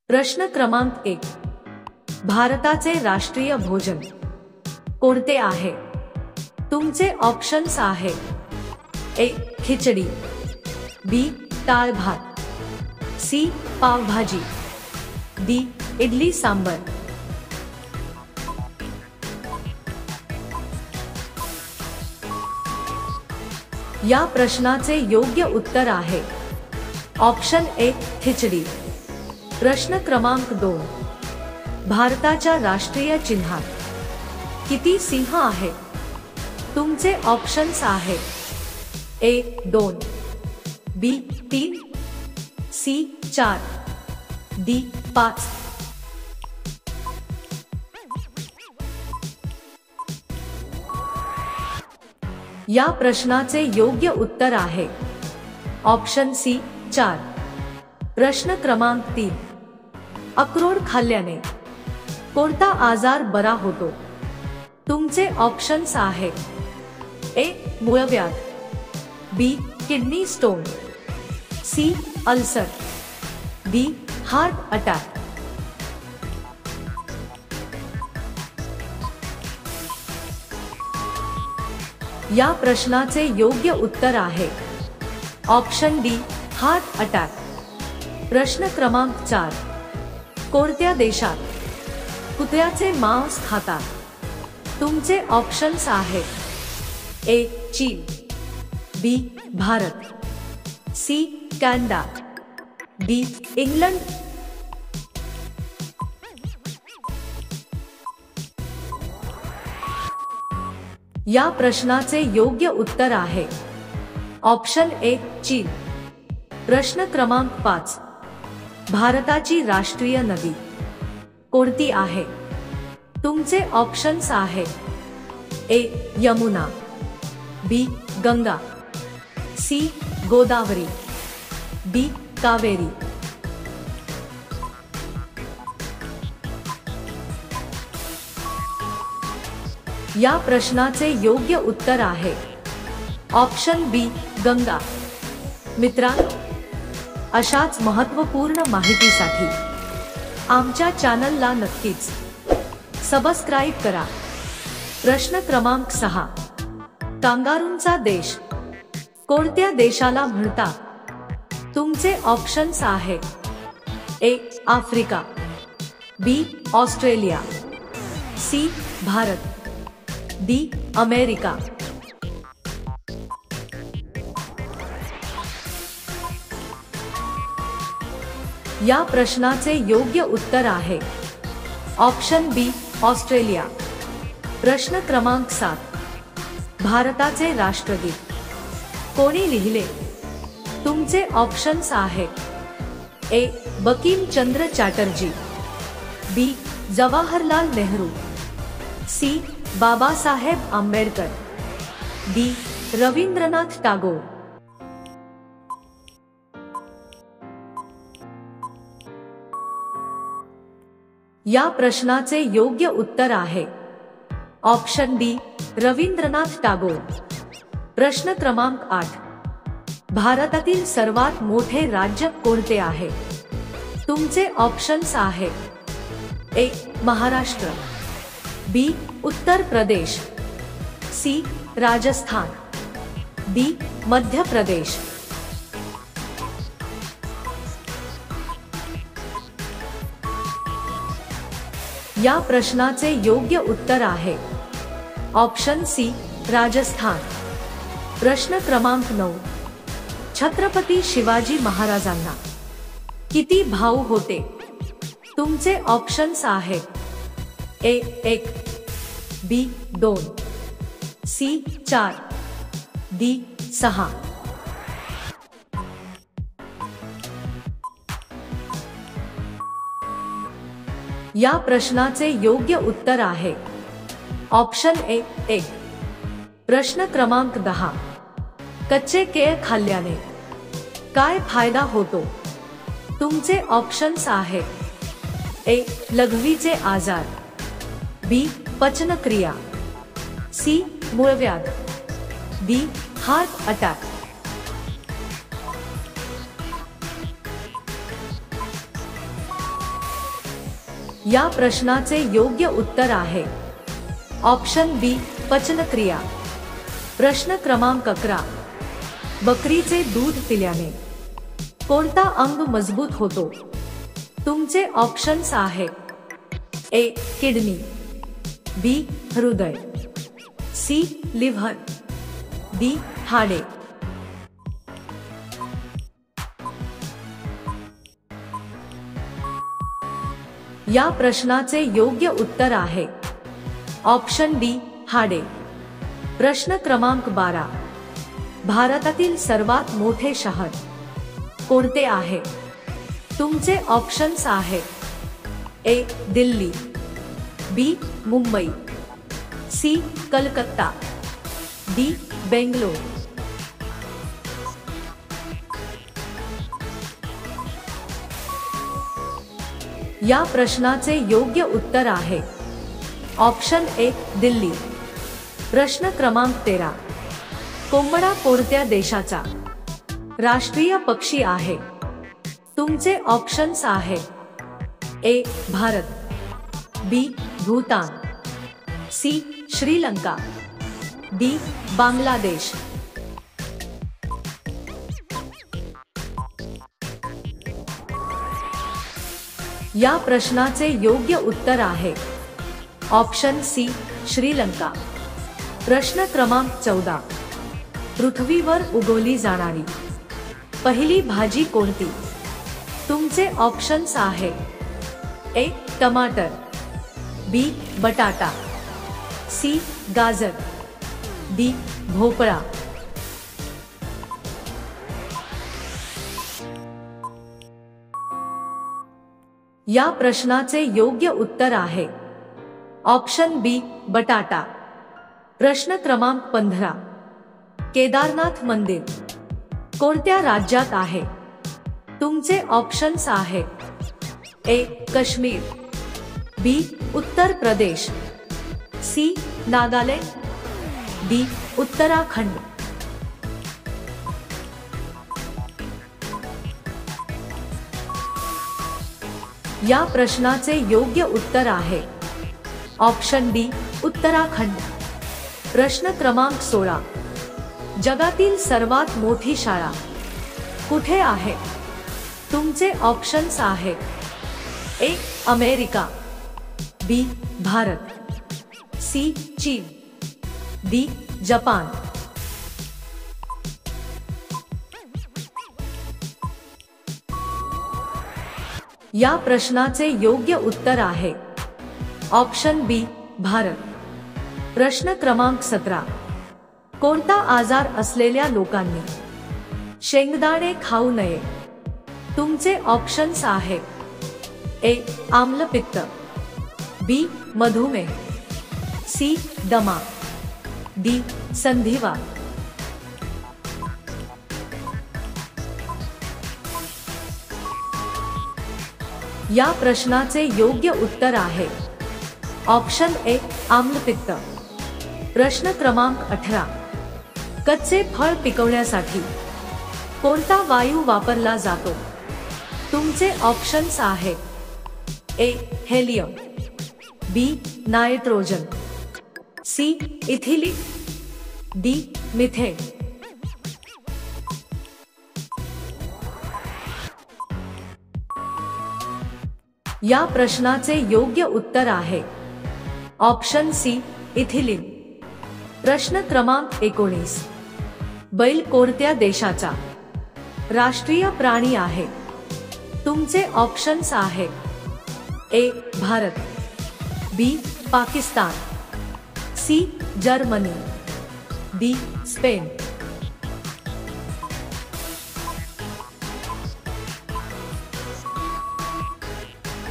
प्रश्न क्रमांक 1. भारताचे राष्ट्रीय भोजन कोणते आहे? तुमचे ऑप्शन्स आहे: ए. खिचडी, बी. डाळ भात, सी. पावभाजी, डी. इडली सांबर. या प्रश्नाचे योग्य उत्तर आहे ऑप्शन ए. खिचडी. प्रश्न क्रमांक 2. भारताच्या राष्ट्रीय चिन्हात किती सिंह आहेत? तुमचे ऑप्शन्स आहे: ए. 2, बी. 3, सी. 4, डी. 5. या प्रश्नाचे योग्य उत्तर आहे ऑप्शन सी. 4. प्रश्न क्रमांक 3. अक्रोड खाल्ल्याने कोणता आजार बरा होतो? तुमचे ऑप्शन्स आहे: ए. मूळव्याध, B. Kidney stone, C. Ulcer, D. Heart attack. या प्रश्नाचे योग्य उत्तर आहे ऑप्शन डी. Heart attack. प्रश्न क्रमांक 4. कोणत्या देशात कुत्र्याचे मांस खातात? तुमचे ऑप्शन्स आहेत: ए. चीन, B. Bharat, C. Canada, D. England. या प्रश्नाचे योग्य उत्तर आहे ऑप्शन ए. चीन. प्रश्न क्रमांक 5. भारताची राष्ट्रीय नदी कोणती आहे? तुमचे ऑप्शन्स आहेत: ए. यमुना, बी. गंगा, सी. गोदावरी, डी. कावेरी. या प्रश्नाचे योग्य उत्तर आहे ऑप्शन बी. गंगा. मित्रांनो, अशाच महत्त्वपूर्ण माहितीसाठी आमच्या चॅनलला नक्कीच सबस्क्राईब करा. प्रश्न क्रमांक 6. कांगारूंचा देश कोणत्या देशाला म्हणतात? तुमचे ऑप्शन्स आहेत: A. Africa, B. Australia, C. Bharat, D. America. या प्रश्नाचे योग्य उत्तर आहे ऑप्शन बी. ऑस्ट्रेलिया. प्रश्न क्रमांक 7. भारताचे राष्ट्रगीत कोणी लिहिले? तुमचे ऑप्शन्स आहेत: ए. बंकिमचंद्र चॅटर्जी, बी. जवाहरलाल नेहरू, सी. बाबासाहेब आंबेडकर, डी. रवींद्रनाथ टागोर. या प्रश्नाचे योग्य उत्तर आहे ऑप्शन डी. रवींद्रनाथ टागोर. प्रश्न क्रमांक 8. भारतातील सर्वात मोठे राज्य कोणते आहे? तुमचे ऑप्शन्स आहेत: ए. महाराष्ट्र, बी. उत्तर प्रदेश, सी. राजस्थान, डी. मध्य प्रदेश. या प्रश्नाचे योग्य उत्तर आहे ऑप्शन सी. राजस्थान. प्रश्न क्रमांक 9. छत्रपती शिवाजी महाराजांना किती भाऊ होते? तुमचे ऑप्शन्स आहेत: ए. 1, बी. 2, सी. 4, डी. 6. या प्रश्नाचे योग्य उत्तर आहे ऑप्शन ए. 1. प्रश्न क्रमांक 10. कच्चे केळ खाल्ल्याने काय फायदा होतो? तुमचे ऑप्शन्स आहेत: ए. लघवीचे आजार, बी. पचनक्रिया, सी. मूळव्याध, डी. Heart attack. या प्रश्नाचे योग्य उत्तर आहे ऑप्शन बी पचनक्रिया। प्रश्न क्रमांक 11, बकरीचे दूध पिल्याने कोणता अंग मजबूत होतो? तुमचे ऑप्शन्स आहेत ए किडनी, बी हृदय, सी लिव्हर, डी हाडे। या प्रश्नाचे योग्य उत्तर आहे ऑप्शन डी हाडे। प्रश्न क्रमांक 12, भारतातील सर्वात मोठे शहर कोणते आहे? तुमचे ऑप्शन्स आहेत ए दिल्ली, बी मुंबई, सी कलकत्ता, डी बेंगलोर। या प्रश्नाचे योग्य उत्तर आहे ऑप्शन ए दिल्ली। प्रश्न क्रमांक 13, कोंबडा कोणत्या देशाचा राष्ट्रीय पक्षी आहे? तुमचे ऑप्शन्स आहेत A Bharat, B Bhutan, C Sri Lanka, D Bangladesh. या प्रश्नाचे योग्य उत्तर आहे ऑप्शन सी श्रीलंका। प्रश्न क्रमांक 14, पृथ्वीवर उगवली जाणारी पहिली भाजी कोणती? तुमचे ऑप्शन्स आहेत ए टमाटर, बी बटाटा, सी गाजर, डी भोपळा। या प्रश्नाचे योग्य उत्तर आहे ऑप्शन बी बटाटा। प्रश्न क्रमांक 15, केदारनाथ मंदिर कोणत्या राज्यात आहे? तुमचे ऑप्शन्स आहेत ए काश्मीर, बी उत्तर प्रदेश, सी नागालँड, डी उत्तराखंड। या प्रश्नाचे योग्य उत्तर आहे ऑप्शन डी उत्तराखंड। प्रश्न क्रमांक 16, जगातील सर्वात मोठी शाळा कुठे आहे? तुमचे ऑप्शन्स आहेत A America, B Bharat, C चीन, डी जपान। या प्रश्नाचे योग्य उत्तर आहे ऑप्शन बी भारत। प्रश्न क्रमांक 17, कोणता आजार असलेल्या लोकांनी शेंगदाणे खाऊ नये? तुमचे ऑप्शन्स आहेत ए आम्लपित्त, बी मधुमेह, सी दमा, डी संधिवात। या प्रश्नाचे योग्य उत्तर आहे ऑप्शन ए आम्लपित्त। प्रश्न क्रमांक 18, कच्चे फळ पिकवण्यासाठी कोणता वायू वापरला जातो? तुमचे ऑप्शन्स आहेत A helium, B nitrogen, C ethylene, D methane. या प्रश्नाचे योग्य उत्तर आहे ऑप्शन सी इथिलीन। प्रश्न क्रमांक 19, बैल कोणत्या देशाचा राष्ट्रीय प्राणी आहे? तुमचे ऑप्शन्स आहेत A Bharat, B Pakistan, C Germany, D Spain.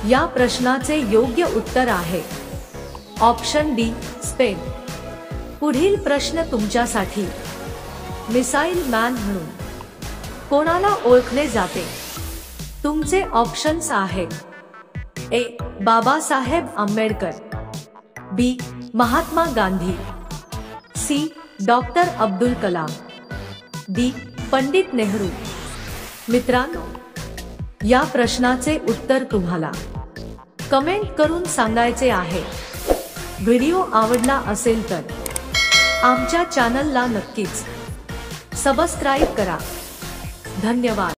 या प्रश्नाचे योग्य उत्तर आहे ऑप्शन डी स्पेन। पुढील प्रश्न तुमच्यासाठी, मिसाईल मॅन म्हणून कोणाला ओळखले जाते? तुमचे ऑप्शन्स आहेत A Babasaheb Ambedkar, B Mahatma Gandhi, C doctor Abdul Kalam, D Pandit Nehru. मित्रांनो, या प्रश्नाचे उत्तर तुम्हाला कमेंट करून सांगायचे आहे। व्हिडिओ आवडला असेल तर आमच्या चॅनलला नक्कीच सबस्क्राईब करा। धन्यवाद।